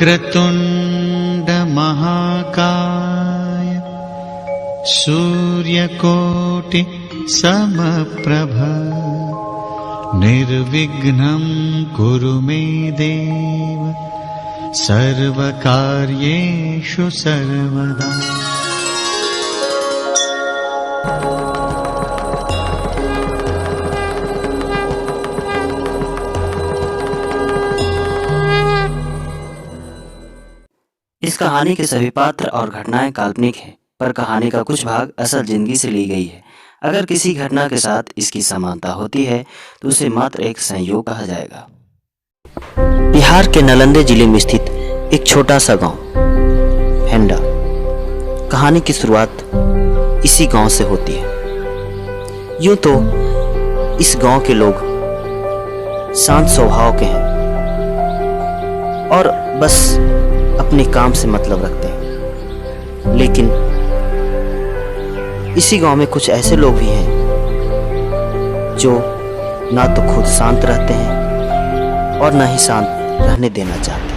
वक्रतुंड महाकाय सूर्यकोटि समप्रभ निर्विघ्नं कुरु मे देव सर्वकार्येषु सर्वदा। इस कहानी के सभी पात्र और घटनाएं काल्पनिक हैं, पर कहानी का कुछ भाग असल जिंदगी से ली गई है। अगर किसी घटना के साथ इसकी समानता होती है तो उसे मात्र एक संयोग कहा जाएगा। बिहार के नालंदा जिले में स्थित एक छोटा सा गांव हेंडा। कहानी की शुरुआत इसी गांव से होती है। यूं तो इस गांव के लोग शांत स्वभाव के हैं और बस अपने काम से मतलब रखते हैं, लेकिन इसी गांव में कुछ ऐसे लोग भी हैं जो ना तो खुद शांत रहते हैं और ना ही शांत रहने देना चाहते हैं।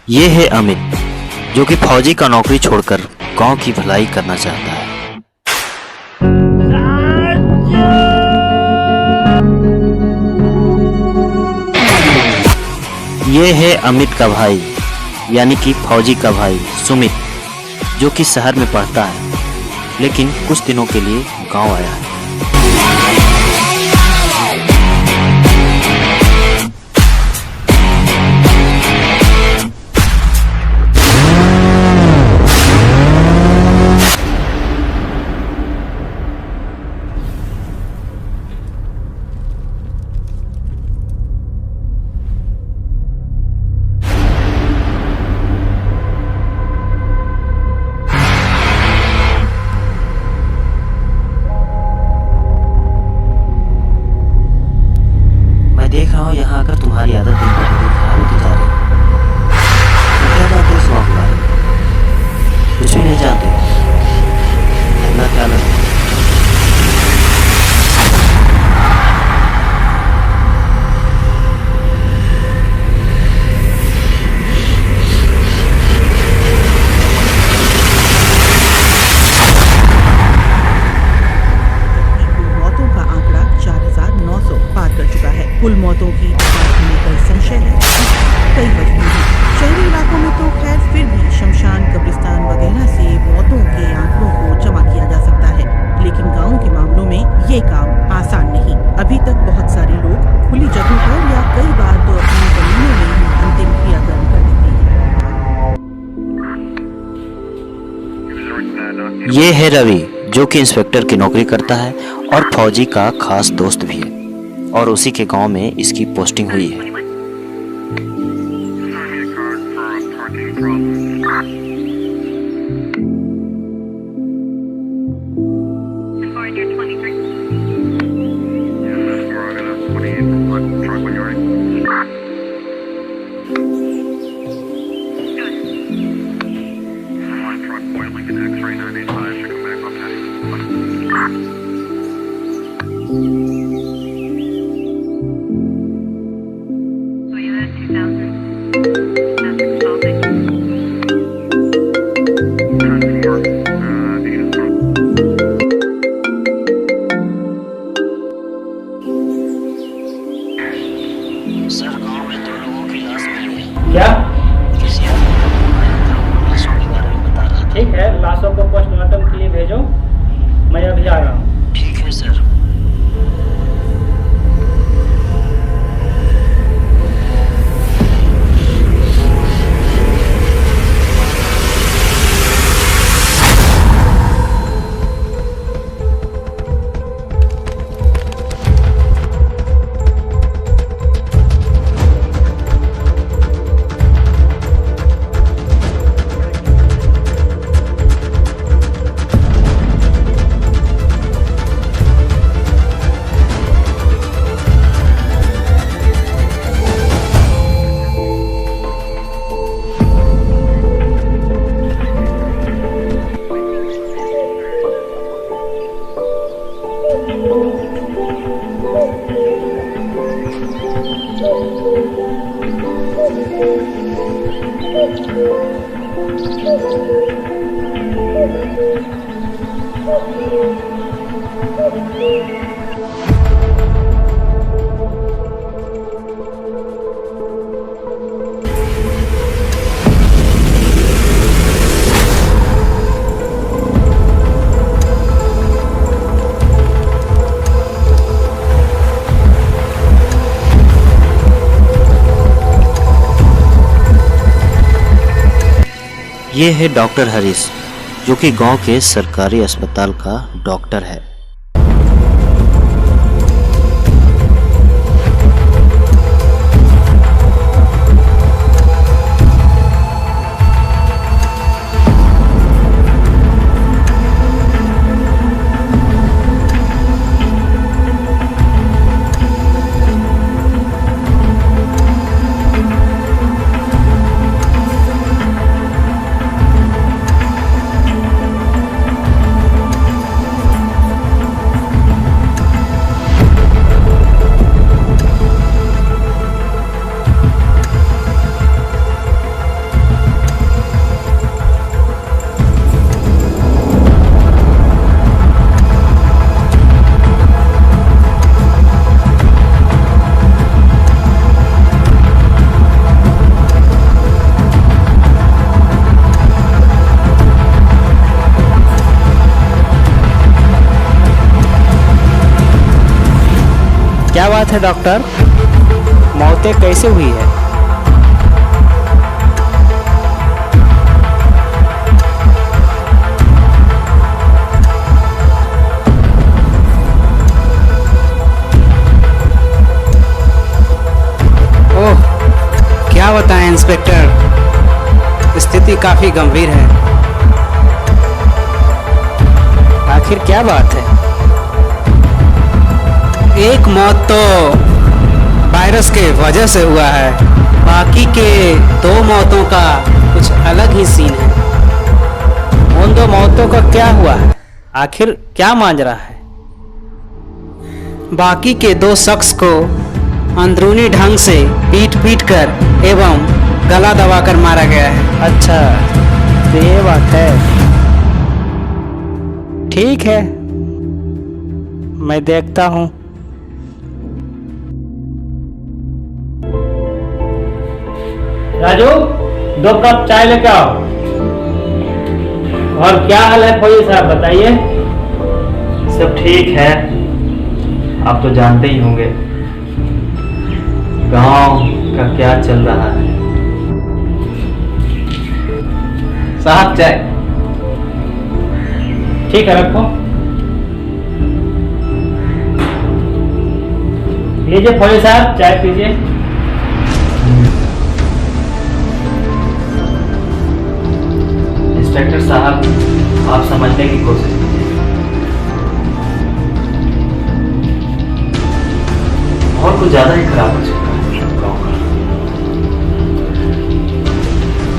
ये है अमित, जो कि फौजी का नौकरी छोड़कर गांव की भलाई करना चाहता है। ये है अमित का भाई, यानी कि फौजी का भाई सुमित, जो कि शहर में पढ़ता है, लेकिन कुछ दिनों के लिए गांव आया है। देख रहा हूँ यहाँ आकर तुम्हारी आदत दिन पर दिन खराब होती जा रही है। क्या जानते हो इस गाँव के बारे में? कुछ भी नहीं जानते। अपना ख्याल रखो। कुल मौतों की तादाद में कई संशय है, कई वजहें हैं। शहरी इलाकों में तो खैर फिर भी शमशान, कब्रिस्तान वगैरह से मौतों के आंकड़ों को जमा किया जा सकता है, लेकिन गाँव के मामलों में ये काम आसान नहीं। अभी तक बहुत सारे लोग खुली जगहों पर या कई बार तो अपनी जमीनों में ही अंतिम क्रियाकर्म कर देते हैं। ये है रवि, जो कि इंस्पेक्टर की नौकरी करता है और फौजी का खास दोस्त भी है, और उसी के गांव में इसकी पोस्टिंग हुई है। सर, गांव में 2 लोगों की लाश मिली है। क्या? किसी लाशों के बारे में बता रहा था। ठीक है, लाशों को पोस्टमार्टम के लिए भेजो, मैं अभी आ रहा हूँ। ठीक है सर। ये है डॉक्टर हरीश, जो कि गांव के सरकारी अस्पताल का डॉक्टर है। क्या बात है डॉक्टर, मौतें कैसे हुई है? ओह, क्या बताएं इंस्पेक्टर, स्थिति काफी गंभीर है। आखिर क्या बात है? एक मौत तो वायरस के वजह से हुआ है, बाकी के 2 मौतों का कुछ अलग ही सीन है। उन 2 मौतों का क्या हुआ है? आखिर क्या मांझ रहा है? बाकी के 2 शख्स को अंदरूनी ढंग से पीट कर एवं गला दबाकर मारा गया है। अच्छा, तो ये बात है। ठीक है, मैं देखता हूँ। राजू, 2 कप चाय लेके आओ। और क्या हाल है फौजी साहब, बताइए। सब ठीक है, आप तो जानते ही होंगे गांव का क्या चल रहा है। साहब चाय। ठीक है, रखो। लीजिए फौजी साहब, चाय पीजिए। इंस्पेक्टर साहब, आप समझने की कोशिश कीजिए। और कुछ ज्यादा ही खराब हो चुका है गाँव का।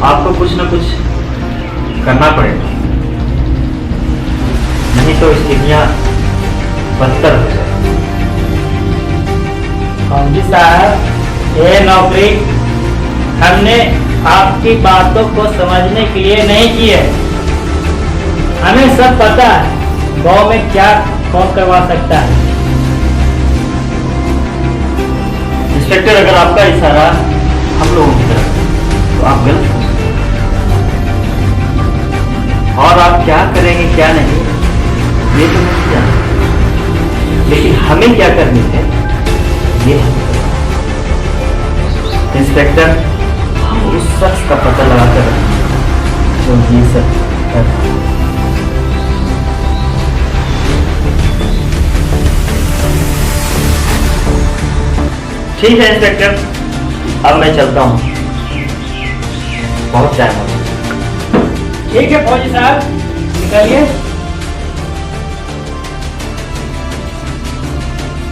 आपको कुछ न कुछ करना पड़ेगा, नहीं तो स्थितियां बदतर हो जाएगी। फौजी साहब, ये नौकरी हमने आपकी बातों को समझने के लिए नहीं की है। हमें सब पता है गांव में क्या कौन करवा सकता है। इंस्पेक्टर, अगर आपका इशारा हम लोगों की तरफ है, तो आप गलत हो सकते हैं। और आप क्या करेंगे क्या नहीं, ये तो नहीं जानते, लेकिन हमें क्या करनी है ये हमें पता है। इंस्पेक्टर, हम उस शख्स का पता लगाकर रखेंगे जो ये सब कर रहा है। ठीक है इंस्पेक्टर, अब मैं चलता हूँ, बहुत टाइम हो गया। ठीक है फौजी साहब, निकलिए।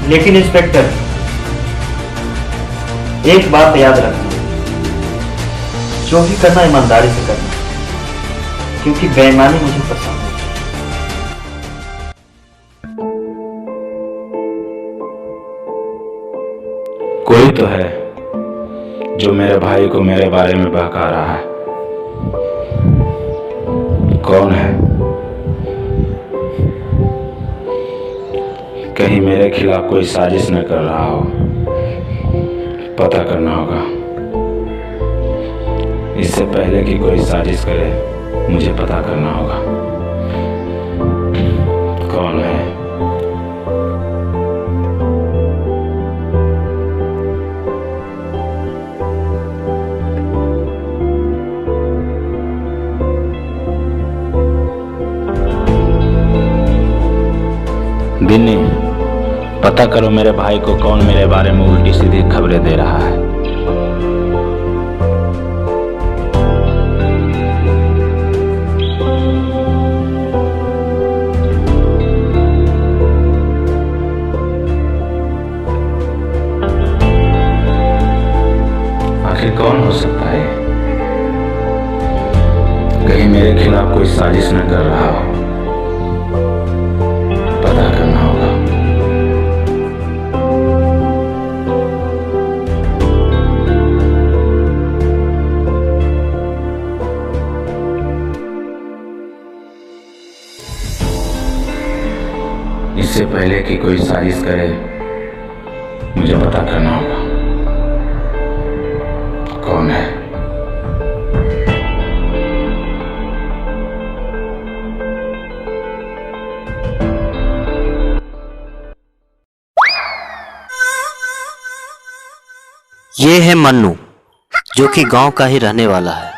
लेकिन इंस्पेक्टर, एक बात याद रखना, जो भी करना ईमानदारी से करना, क्योंकि बेईमानी मुझे पसंद है। कोई तो है जो मेरे भाई को मेरे बारे में बहका रहा है? कौन है? कहीं मेरे खिलाफ कोई साजिश न कर रहा हो, पता करना होगा। इससे पहले कि कोई साजिश करे, मुझे पता करना होगा कौन है। दिन्नी, पता करो मेरे भाई को कौन मेरे बारे में उल्टी सीधी खबरें दे रहा है। आखिर कौन हो सकता है? कहीं मेरे खिलाफ कोई साजिश न कर रहा हो, पता करना होगा। इससे पहले कि कोई साजिश करे, मुझे पता करना होगा कौन है। ये है मन्नू, जो कि गांव का ही रहने वाला है।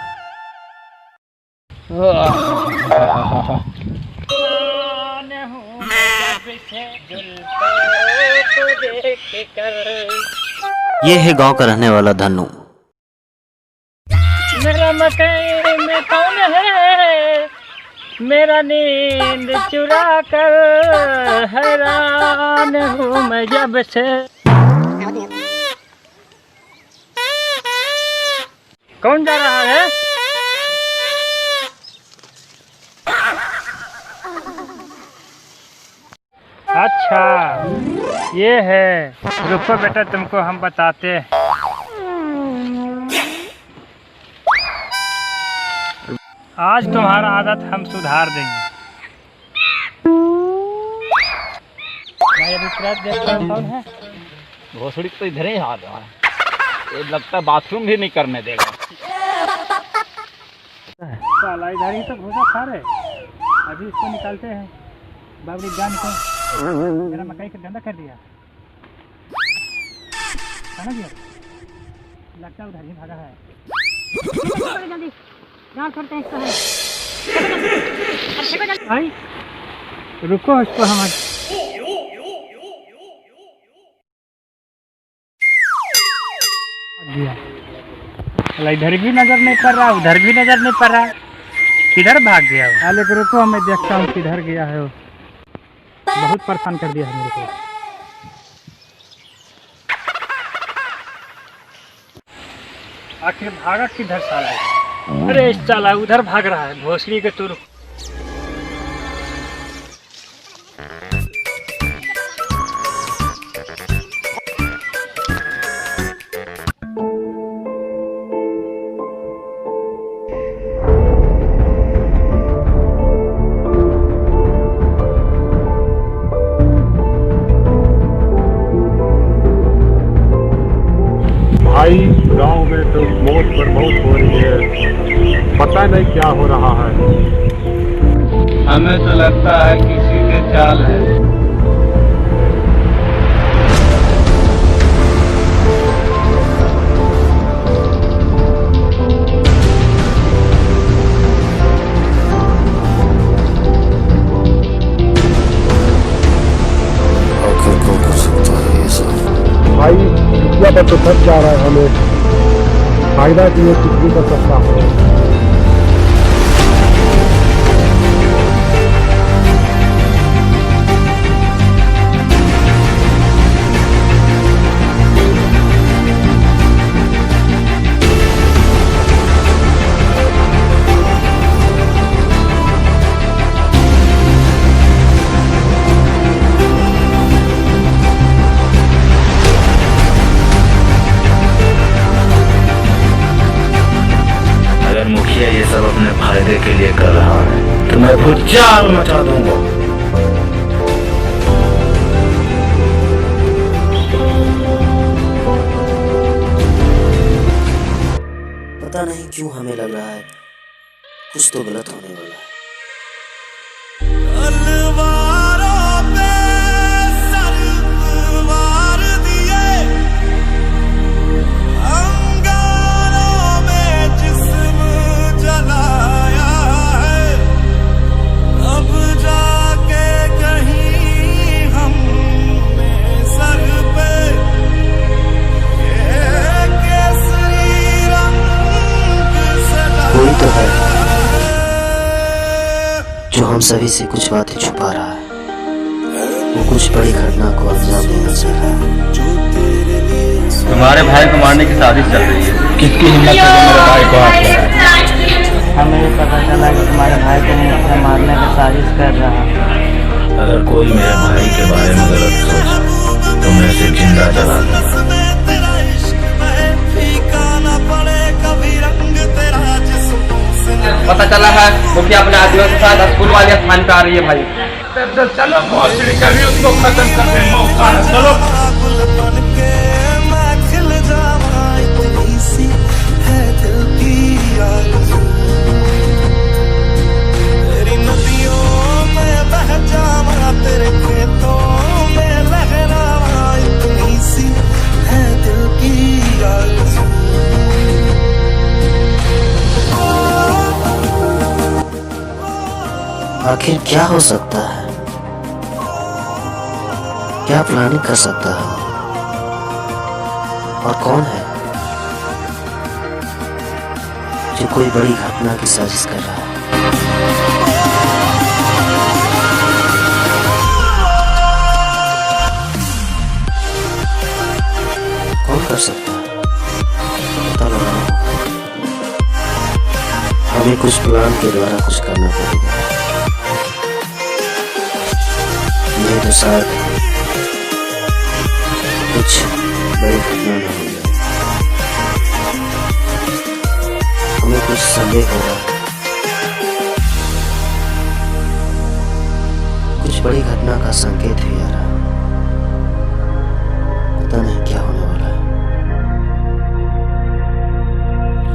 ये है गांव का रहने वाला धन्नू। मेरा मकई में कौन है, मेरा नींद चुरा कर हैरान हूँ मैं जब से। कौन जा रहा है? अच्छा ये है, रुको बेटा तुमको हम बताते हैं। आज तुम्हारा आदत हम सुधार देंगे। कौन है? भोसड़ी तो इधर ही आ रहा है, ये लगता है बाथरूम भी नहीं करने देगा। साला इधर ही तो भूसा खा रहे, अभी इसको निकालते हैं। बाबरी जान को मेरा मकई का गंदा कर दिया, खाना दिया, लगता है उधर ही भागा है। जल्दी जान छोड़ते हैं इसको। भाई रुको, इसको हम इधर भी नजर नहीं पड़ रहा, उधर भी नजर नहीं पड़ रहा, किधर भाग गया वो? अरे रुको मैं देखता हूँ किधर गया है वो। बहुत परेशान कर दिया है मेरे को। आखिर भागा किधर साला? अरे साला उधर भाग रहा है, भोसड़ी के तुर। भाई गांव में तो मौत पर मौत हो रही है, पता नहीं क्या हो रहा है। हमें तो लगता है किसी के चाल है। आखिर कौन कर सकता है ये सब? भाई रुपया पर तो थक जा रहा है हमें, फायदा की ये कितनी कर सकता है। फायदे के लिए कर रहा है तो मैं भूचाल मचा दूंगा। पता नहीं क्यों हमें लग रहा है कुछ तो गलत होने वाला है। कोई तो है जो हम सभी से कुछ बातें छुपा रहा है। वो कुछ बड़ी घटना को अंजाम देना चाह रहा है। तुम्हारे भाई को मारने की साजिश चल रही है। किसकी हिम्मत है जो मेरे भाई को हाथ लगाए? हमें भी पता चला कि तुम्हारे भाई को मुझसे मारने की साजिश कर रहा है। अगर कोई मेरे भाई के बारे में गलत सोचे तो मैं उसे जिंदा जला दूंगा। पता चला है मुखिया अपने आदिवासी के साथ स्कूल वाले स्थान पे आ रही है भाई। चलो कभी उसको खत्म कर दे, मौका है, चलो। आखिर क्या हो सकता है? क्या प्लानिंग कर सकता है? और कौन है जो कोई बड़ी घटना की साजिश कर रहा है? कौन कर सकता है? पता लगाना होगा। हमें कुछ प्लान के द्वारा कुछ करना पड़ेगा। ये तो शायद कुछ बड़ी घटना न हो जाए। हमें कुछ संदेह हो रहा है। कुछ बड़ी घटना का संकेत भी आ रहा है। पता नहीं क्या होने वाला है।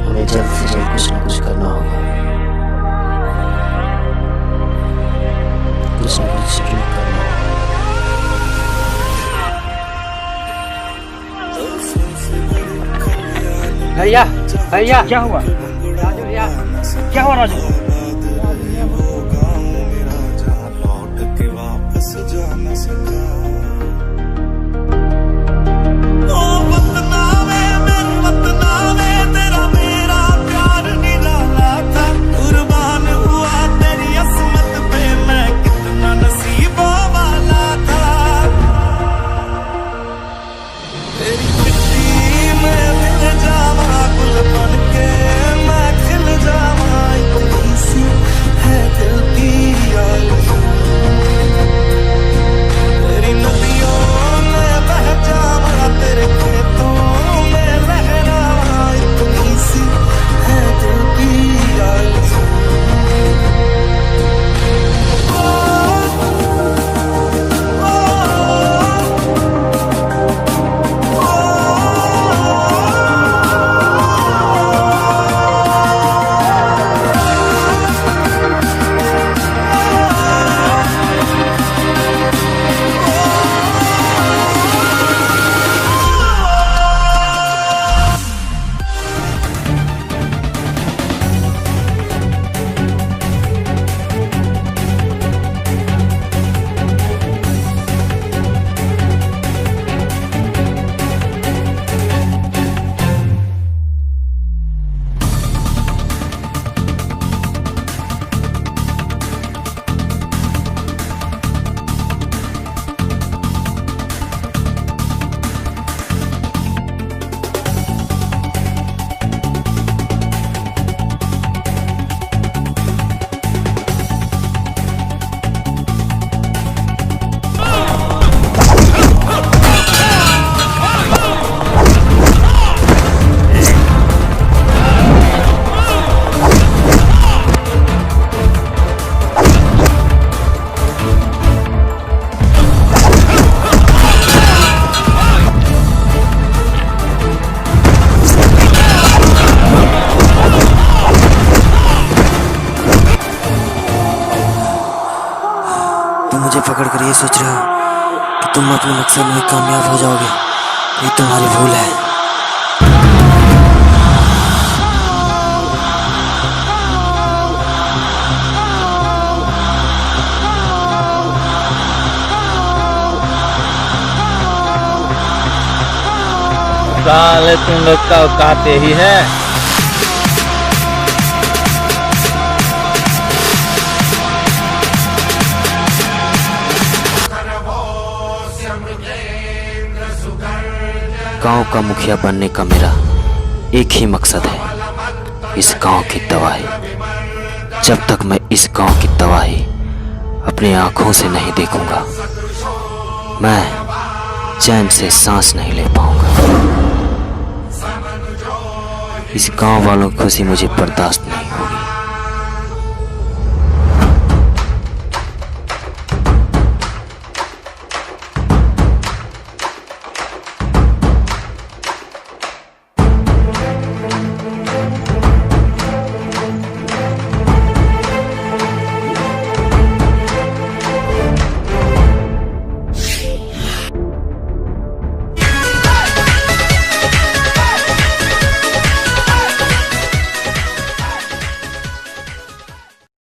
हमें जल्द से जल्द कुछ न कुछ करना होगा। कुछ न कुछ जरूर करना होगा। भैया भैया क्या हुआ? राजू भैया क्या हुआ? राजू पकड़कर ये सोच रहे हो कि तुम अपने मकसद में कामयाब हो जाओगे, ये तुम्हारी भूल है। साले तुम लोग का औकात यही है। गांव का मुखिया बनने का मेरा एक ही मकसद है, इस गांव की तबाही। जब तक मैं इस गांव की तबाही अपनी आंखों से नहीं देखूंगा, मैं चैन से सांस नहीं ले पाऊंगा। इस गांव वालों की खुशी मुझे बर्दाश्त नहीं होगी।